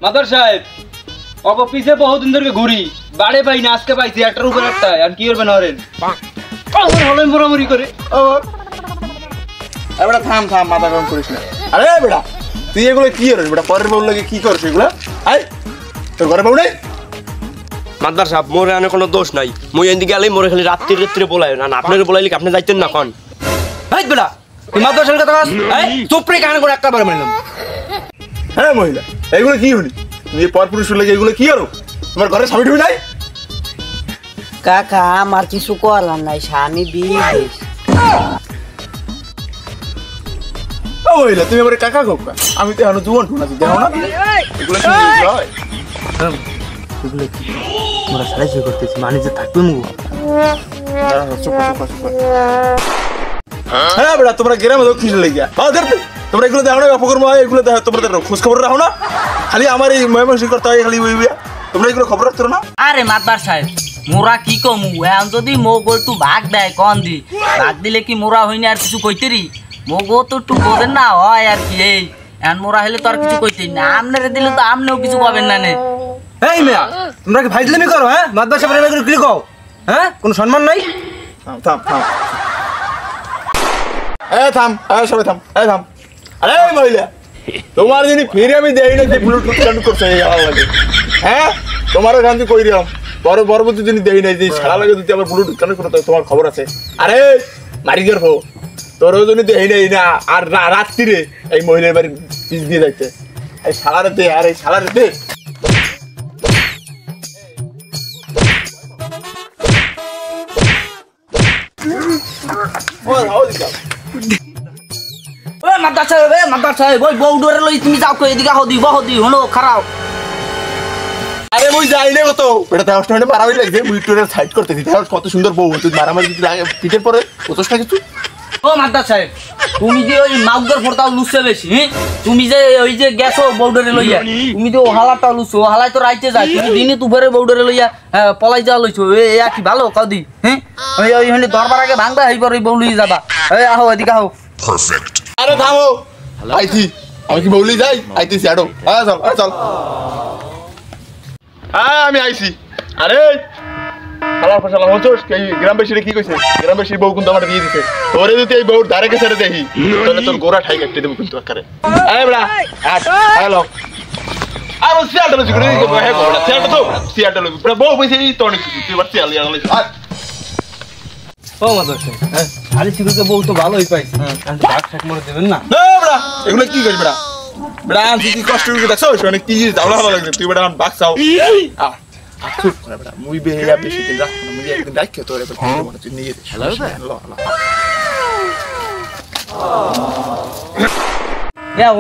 Mother সাহেব অফিসে বহুদিন ধরে ঘুরি বাড়ে পাই না, আজকে পাইছি একটার উপর একটা। আর কি করবেন হরেন হলেন মোরামুরি করে। বেটা থাম থাম, মাথা গরম করিস না। আরে বেটা তুই এগুলো কি করিস বেটা? পরের বউ লাগে কি করিস এগুলো? আয় তোর ঘরে বউ নেই? মাদার সাহেব মোর এনে কোনো দোষ নাই, মুই এদিকে গেলেই মোরে খালি রাত্রে বলাই না, আপনাকে বলাইলি আপনি যাইতেন না কোন? এই বেটা তুই মাদার সাহেবের কথা চুপ রে, কানে করে একটা বার মারলাম। হ্যাঁ মহিলা এগুলো কি হলি? তুমি পর পুরুষের লাগে এগুলো কি করো? তোমার ঘরে স্বামী টুমি নাই? কাকা আমার কিছু করার নাই, স্বামী বিদেশ। ও মহিলা তুমি আমার কাকা কোকা, আমি তো এখন জুয়ান টুন আছি, দেখো না এগুলো কি হয়? এগুলো কি তোমরা সাহায্য করতেছি, মানে যে থাকবে মুগো। হ্যাঁ বেটা তোমরা গ্রামে দক্ষিণ লেগে তোমরা এগুলো দেখো না, অপকর্ম হয় এগুলো দেখো, তোমরা খোঁজ খবর রাখো না, খালি আমার এই ময়মনসিং করতে হয় খালি ওই তোমরা এগুলো খবর রাখতো না। আরে মাতবার সাহেব মোরা কি কমু, এখন যদি মোগো একটু ভাগ দেয় কন দি, ভাগ দিলে কি মোরা হইনি আর কিছু কইতেরি? মোগো তো একটু বোঝেন না হয় আর কি, এই এখন মোরা হলে তো আর কিছু কইতেই না, আমনেরে দিলে তো আমনেও কিছু পাবেন না নে। এই মেয়া তোমরা কি ফাইজলামি করো? হ্যাঁ মাদার সাহেবের এগুলো কি কও? হ্যাঁ কোনো সম্মান নাই? থাম থাম থাম, সবাই থাম, থাম। আরে মহিলা তোমার যিনি ফিরে আমি দেই না যে ব্লুটুথ কানেক্ট করছে ভালো লাগে। হ্যাঁ তোমারও শান্তি কই দিলাম, পরবর্তী যিনি দেই নাই যে সারা লাগে যদি আবার ব্লুটুথ কানেক্ট করতে তোমার খবর আছে। আরে মারি গের হো তোরও যদি দেই নাই না, আর রাত্রিরে এই মহিলার বাড়ি পিস দিয়ে যাইতে এই সালারে দে, আর এই সালারে দে। মাদার সাহেব ওই বউ ডরে লই তুমি যাও, এদিকে হদি হলো খারাপ। আরে মুই যাই না কত এটা দেওয়ার সময় মারামারি লাগছে, মুই একটু সাইড করতে দিই, কত সুন্দর বউ, তুই মারামারি যদি পিঠের পরে কতস না কিছু। ও মাদার সাহেব তুমি যে ওই মাউগর ফোরটাও লুচছে বেশি, তুমি যে ওই যে গেছো বউডরে লইয়া, তুমি তো হালাটাও লুচছো, হালাই তো রাইতে যায়, তুমি দিনে তুফেরে বউডরে লইয়া পলাই যাওয়া লইছো, এ কি ভালো কাউদি? হ্যাঁ ওই হলে দরবার আগে ভাঙবা এইবার ওই বউ লইয়া যাবা। এই আহো এদিকে আহো। আরে থামো আইছি, আমি কি বউলি যাই? আইতেছি আড়ো, হ্যাঁ চল চল। হ্যাঁ আমি আইছি। আরে শালা ফসলা হচ্ছস এই গ্রামবাসীরা কি কইছে? গ্রামবাসীর বউ কিন্তু আমার দিয়ে দিছে, তোরে যদি এই বউর ধারে কাছে দেখি তাহলে তোর গোড়া ঠাই কাটতে দেবো কিন্তু আকারে। আরে বড়া হ্যালো আর ও সিয়াটা লইছি করে হ্যাঁ গোড়া সিয়াটা তো সিয়াটা লইছি বড়া বউ কইছে এই তো অনেক কিছু তুই বার সিয়াল ইয়া লইছিস। ও মাদার সাহেব হ্যাঁ আরে চিকুকে বউ তো ভালোই পাইছি, ভাগ শাক মরে দেবেন না? না বড়া এগুলো কি করিস বড়া? বড়া আনছি কি কষ্ট করে দেখছো অনেক কি দাওলা ভালো লাগছে, তুই বড়া বাক চাও চুপ করে বড়া, মুই বেয়া বেশি দিন রাখবো না, মুই একদিন রাখকে তোরে মনে তুই নিয়ে দে।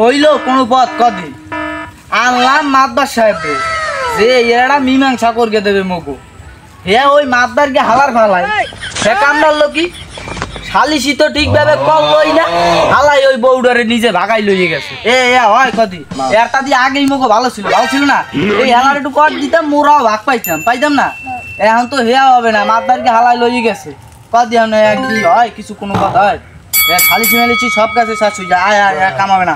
হইলো কোনো পথ কদি আনলাম মাতবার সাহেব যে এরা মীমাংসা করকে দেবে মগু, হ্যাঁ ওই মাতবারকে হালার ফালাই সে কামড়াল কি সালিশি তো ঠিকভাবে করলই না, হালাই ওই বউডারে নিজে ভাগাই লইয়ে গেছে। হয় কদি একটা দিয়ে আগেই মগো ভালো ছিল না, এই হেলার একটু কর দিতাম মোরাও ভাগ পাইতাম না, এখন তো হেয়া হবে না, মাতবারকে হালাই লইয়ে গেছে। কদি কি হয় কিছু কোনো কথা হয়? সালিশি মেলিছি সব কাছে শেষ হয়ে যায়, আয় কামাবে না।